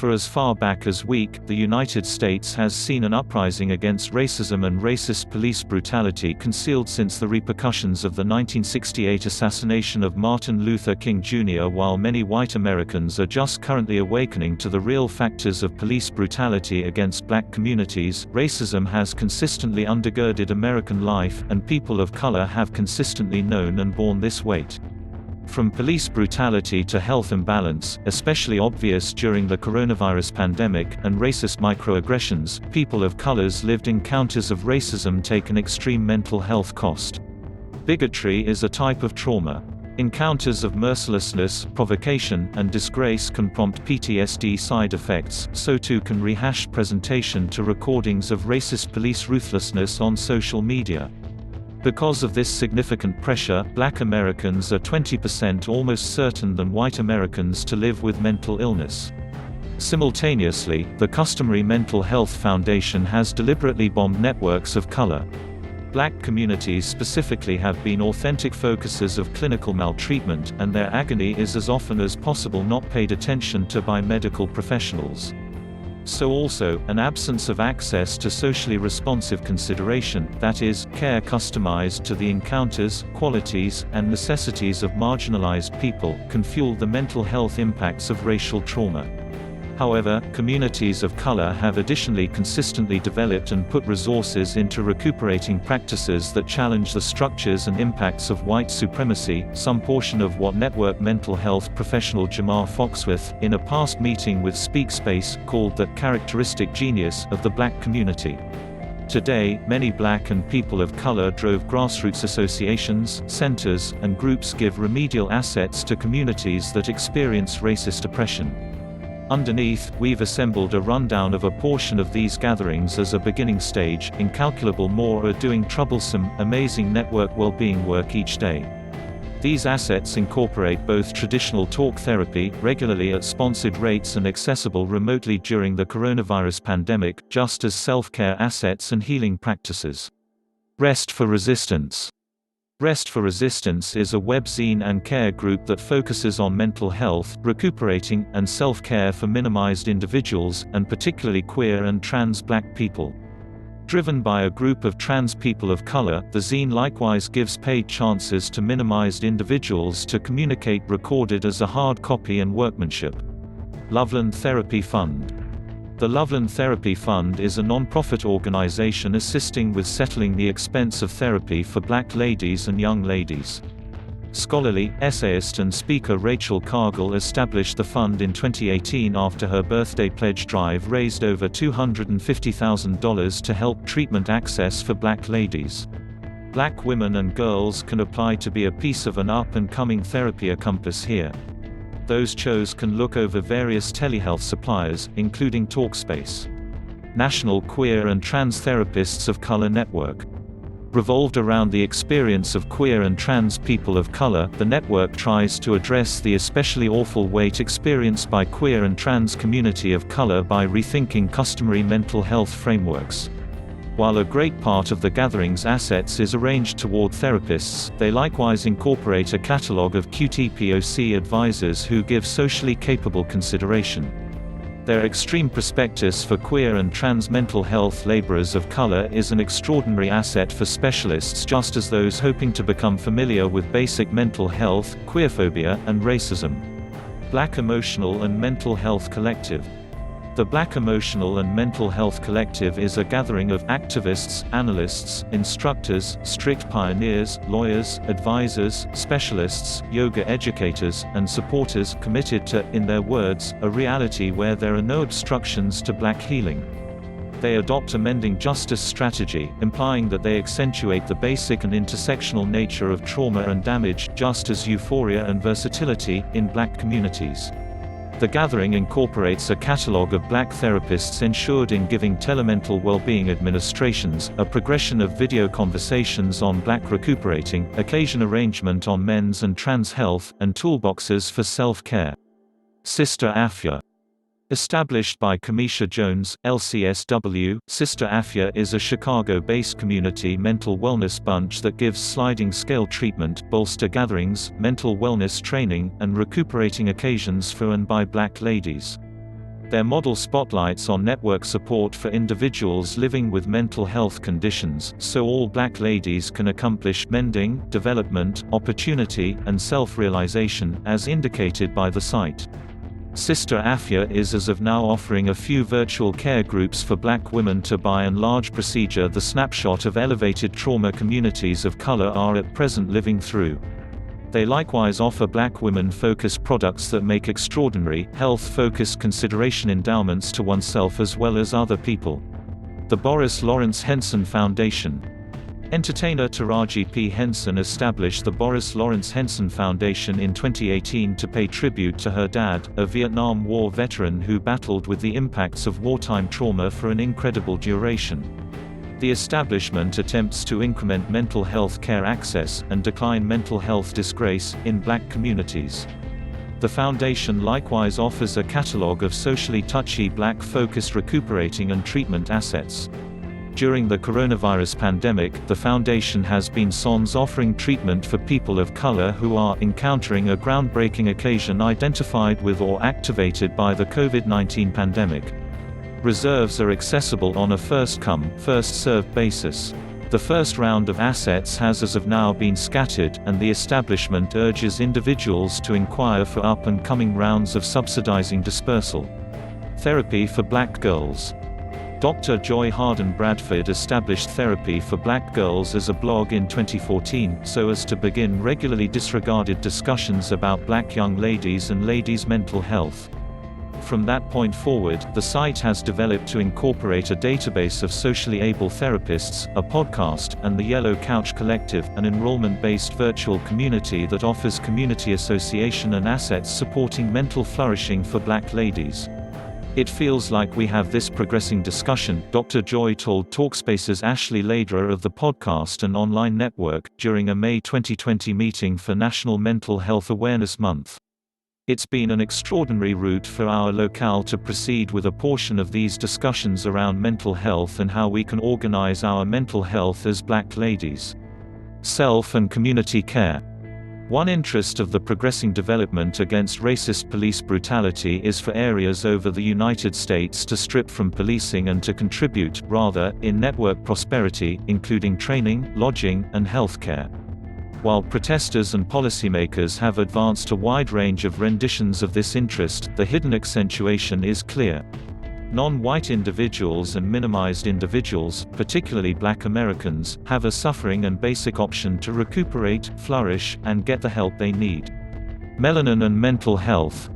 For as far back as week, the United States has seen an uprising against racism and racist police brutality concealed since the repercussions of the 1968 assassination of Martin Luther King Jr. While many white Americans are just currently awakening to the real factors of police brutality against black communities, racism has consistently undergirded American life, and people of color have consistently known and borne this weight. From police brutality to health imbalance, especially obvious during the coronavirus pandemic, and racist microaggressions, people of color's lived encounters of racism take an extreme mental health cost. Bigotry is a type of trauma. Encounters of mercilessness, provocation, and disgrace can prompt PTSD side effects, so too can rehashed presentation to recordings of racist police ruthlessness on social media. Because of this significant pressure, black Americans are 20% almost certain than white Americans to live with mental illness. Simultaneously, the customary Mental Health Foundation has deliberately bombed networks of color. Black communities specifically have been authentic focuses of clinical maltreatment, and their agony is as often as possible not paid attention to by medical professionals. So also, an absence of access to socially responsive consideration, that is, care customized to the encounters, qualities, and necessities of marginalized people, can fuel the mental health impacts of racial trauma. However, communities of color have additionally consistently developed and put resources into recuperating practices that challenge the structures and impacts of white supremacy, some portion of what network mental health professional Jamar Foxworth, in a past meeting with SpeakSpace, called the characteristic genius of the black community. Today, many black and people of color drove grassroots associations, centers, and groups give remedial assets to communities that experience racist oppression. Underneath, we've assembled a rundown of a portion of these gatherings as a beginning stage. Incalculable more are doing troublesome, amazing network well-being work each day. These assets incorporate both traditional talk therapy, regularly at sponsored rates and accessible remotely during the coronavirus pandemic, just as self-care assets and healing practices. Rest for Resistance. Rest for Resistance is a webzine and care group that focuses on mental health, recuperating, and self-care for minimized individuals, and particularly queer and trans black people. Driven by a group of trans people of color, the zine likewise gives paid chances to minimized individuals to communicate recorded as a hard copy and workmanship. Loveland Therapy Fund. The Loveland Therapy Fund is a non-profit organization assisting with settling the expense of therapy for black ladies and young ladies. Scholarly, essayist and speaker Rachel Cargill established the fund in 2018 after her birthday pledge drive raised over $250,000 to help treatment access for black ladies. Black women and girls can apply to be a piece of an up-and-coming therapy compass here. Those chose can look over various telehealth suppliers, including Talkspace. National Queer and Trans Therapists of Color Network. Revolved around the experience of queer and trans people of color, the network tries to address the especially awful weight experienced by queer and trans community of color by rethinking customary mental health frameworks. While a great part of the gathering's assets is arranged toward therapists, they likewise incorporate a catalog of QTPOC advisors who give socially capable consideration. Their extreme prospectus for queer and trans mental health laborers of color is an extraordinary asset for specialists just as those hoping to become familiar with basic mental health, queerphobia, and racism. Black Emotional and Mental Health Collective. The Black Emotional and Mental Health Collective is a gathering of activists, analysts, instructors, strict pioneers, lawyers, advisors, specialists, yoga educators, and supporters committed to, in their words, a reality where there are no obstructions to black healing. They adopt a mending justice strategy, implying that they accentuate the basic and intersectional nature of trauma and damage, just as euphoria and versatility, in black communities. The gathering incorporates a catalog of black therapists insured in giving telemental well-being administrations, a progression of video conversations on black recuperating, occasion arrangement on men's and trans health, and toolboxes for self-care. Sister Afia. Established by Kamisha Jones, LCSW, Sister Afia is a Chicago-based community mental wellness bunch that gives sliding scale treatment, bolster gatherings, mental wellness training, and recuperating occasions for and by black ladies. Their model spotlights on network support for individuals living with mental health conditions, so all Black ladies can accomplish mending, development, opportunity, and self-realization, as indicated by the site. Sister Afia is as of now offering a few virtual care groups for Black women to by and large procedure the snapshot of elevated trauma communities of color are at present living through. They likewise offer Black women-focused products that make extraordinary, health-focused consideration endowments to oneself as well as other people. The Boris Lawrence Henson Foundation. Entertainer Taraji P. Henson established the Boris Lawrence Henson Foundation in 2018 to pay tribute to her dad, a Vietnam War veteran who battled with the impacts of wartime trauma for an incredible duration. The establishment attempts to increment mental health care access, and decline mental health disgrace, in Black communities. The foundation likewise offers a catalogue of socially touchy Black-focused recuperating and treatment assets. During the coronavirus pandemic, the foundation has been offering treatment for people of color who are encountering a groundbreaking occasion identified with or activated by the COVID-19 pandemic. Reserves are accessible on a first-come, first-served basis. The first round of assets has as of now been scattered, and the establishment urges individuals to inquire for up-and-coming rounds of subsidizing dispersal. Therapy for Black girls. Dr. Joy Harden Bradford established Therapy for Black Girls as a blog in 2014, so as to begin regularly disregarded discussions about Black young ladies and ladies' mental health. From that point forward, the site has developed to incorporate a database of socially able therapists, a podcast, and the Yellow Couch Collective, an enrollment-based virtual community that offers community association and assets supporting mental flourishing for Black ladies. It feels like we have this progressing discussion, Dr. Joy told Talkspace's Ashley Lader of the podcast and online network, during a May 2020 meeting for National Mental Health Awareness Month. It's been an extraordinary route for our locale to proceed with a portion of these discussions around mental health and how we can organize our mental health as Black ladies. Self and community care. One interest of the progressing development against racist police brutality is for areas over the United States to strip from policing and to contribute, rather, in network prosperity, including training, lodging, and healthcare. While protesters and policymakers have advanced a wide range of renditions of this interest, the hidden accentuation is clear. Non-white individuals and minimized individuals, particularly Black Americans, have a suffering and basic option to recuperate, flourish, and get the help they need. Melanin and mental health.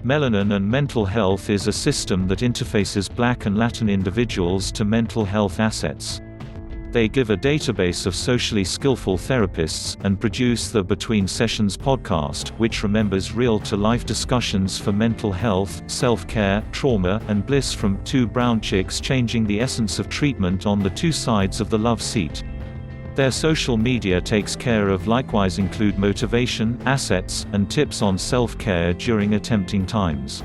Melanin and mental health is a system that interfaces Black and Latin individuals to mental health assets. They give a database of socially skillful therapists, and produce the Between Sessions podcast, which remembers real-to-life discussions for mental health, self-care, trauma, and bliss from two brown chicks changing the essence of treatment on the two sides of the love seat. Their social media takes care of likewise include motivation, assets, and tips on self-care during attempting times.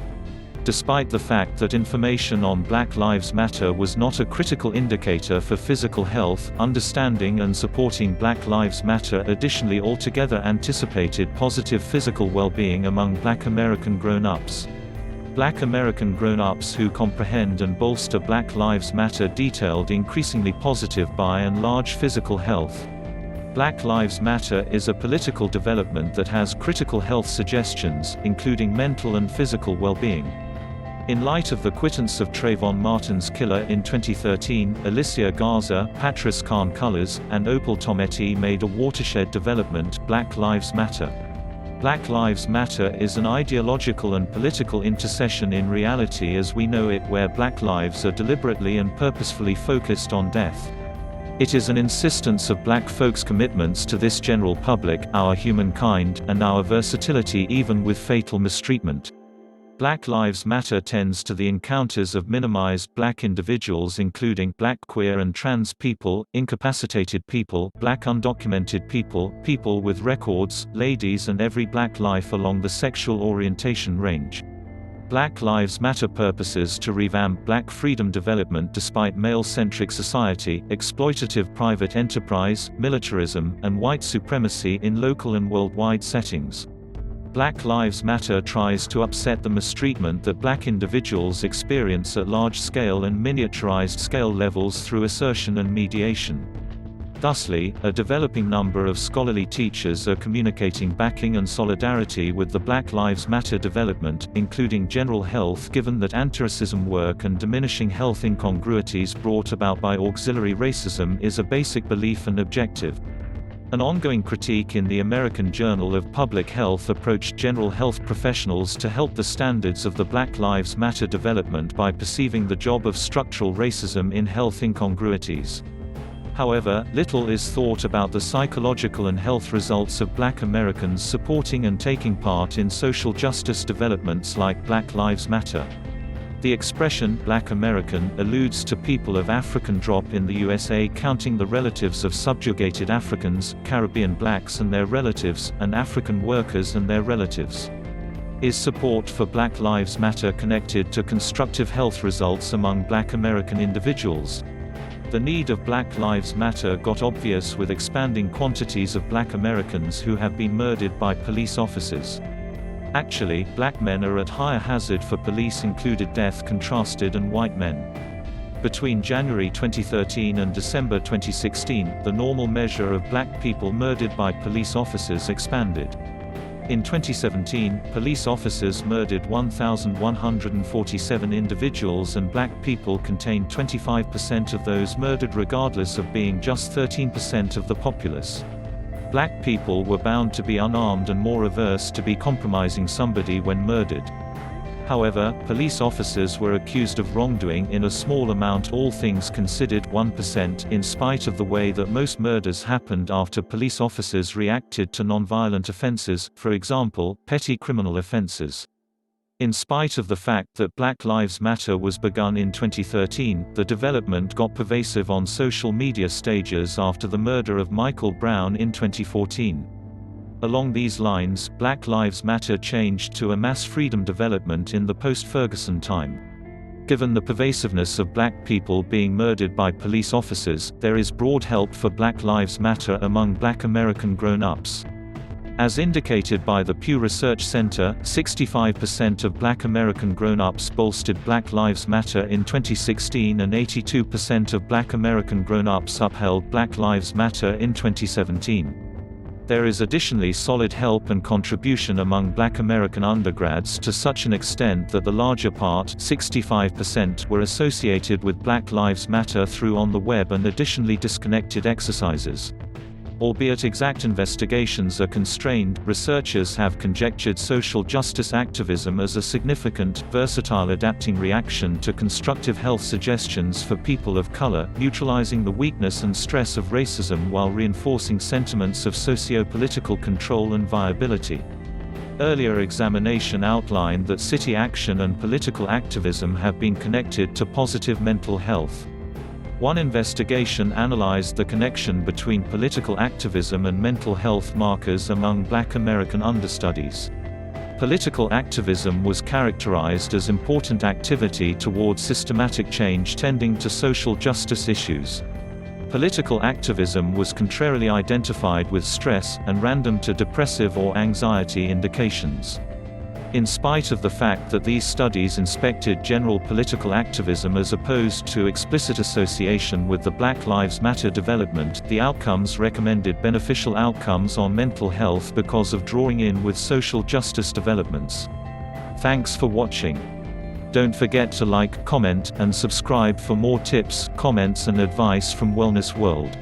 Despite the fact that information on Black Lives Matter was not a critical indicator for physical health, understanding and supporting Black Lives Matter additionally altogether anticipated positive physical well-being among Black American grown-ups. Black American grown-ups who comprehend and bolster Black Lives Matter detailed increasingly positive by and large physical health. Black Lives Matter is a political development that has critical health suggestions, including mental and physical well-being. In light of the quittance of Trayvon Martin's killer in 2013, Alicia Garza, Patrice Khan Cullors, and Opal Tometi made a watershed development, Black Lives Matter. Black Lives Matter is an ideological and political intercession in reality as we know it, where Black lives are deliberately and purposefully focused on death. It is an insistence of Black folks' commitments to this general public, our humankind, and our versatility even with fatal mistreatment. Black Lives Matter tends to the encounters of minimized Black individuals including Black queer and trans people, incapacitated people, Black undocumented people, people with records, ladies and every Black life along the sexual orientation range. Black Lives Matter purposes to revamp Black freedom development despite male-centric society, exploitative private enterprise, militarism, and white supremacy in local and worldwide settings. Black Lives Matter tries to upset the mistreatment that black individuals experience at large-scale and miniaturized scale levels through assertion and mediation. Thusly, a developing number of scholarly teachers are communicating backing and solidarity with the Black Lives Matter development, including general health, given that anti-racism work and diminishing health incongruities brought about by auxiliary racism is a basic belief and objective. An ongoing critique in the American Journal of Public Health approached general health professionals to help the standards of the Black Lives Matter development by perceiving the job of structural racism in health incongruities. However, little is thought about the psychological and health results of black Americans supporting and taking part in social justice developments like Black Lives Matter. The expression "Black American" alludes to people of African drop in the USA, counting the relatives of subjugated Africans, Caribbean blacks and their relatives, and African workers and their relatives. Is support for Black Lives Matter connected to constructive health results among black American individuals? The need of Black Lives Matter got obvious with expanding quantities of black Americans who have been murdered by police officers. Actually, black men are at higher hazard for police-included death contrasted and white men. Between January 2013 and December 2016, the normal measure of black people murdered by police officers expanded. In 2017, police officers murdered 1,147 individuals, and black people contained 25% of those murdered, regardless of being just 13% of the populace. Black people were bound to be unarmed and more averse to be compromising somebody when murdered. However, police officers were accused of wrongdoing in a small amount, all things considered 1%, in spite of the way that most murders happened after police officers reacted to nonviolent offenses, for example, petty criminal offenses. In spite of the fact that Black Lives Matter was begun in 2013, the development got pervasive on social media stages after the murder of Michael Brown in 2014. Along these lines, Black Lives Matter changed to a mass freedom development in the post-Ferguson time. Given the pervasiveness of black people being murdered by police officers, there is broad help for Black Lives Matter among black American grown-ups. As indicated by the Pew Research Center, 65% of black American grown-ups bolstered Black Lives Matter in 2016 and 82% of black American grown-ups upheld Black Lives Matter in 2017. There is additionally solid help and contribution among black American undergrads to such an extent that the larger part, 65%, were associated with Black Lives Matter through on the web and additionally disconnected exercises. Albeit exact investigations are constrained, researchers have conjectured social justice activism as a significant, versatile adapting reaction to constructive health suggestions for people of color, neutralizing the weakness and stress of racism while reinforcing sentiments of sociopolitical control and viability. Earlier examination outlined that city action and political activism have been connected to positive mental health. One investigation analyzed the connection between political activism and mental health markers among black American understudies. Political activism was characterized as important activity towards systematic change tending to social justice issues. Political activism was contrarily identified with stress, and random to depressive or anxiety indications. In spite of the fact that these studies inspected general political activism as opposed to explicit association with the Black Lives Matter development, the outcomes recommended beneficial outcomes on mental health because of drawing in with social justice developments. Thanks for watching. Don't forget to like, comment, and subscribe for more tips, comments and advice from Wellness World.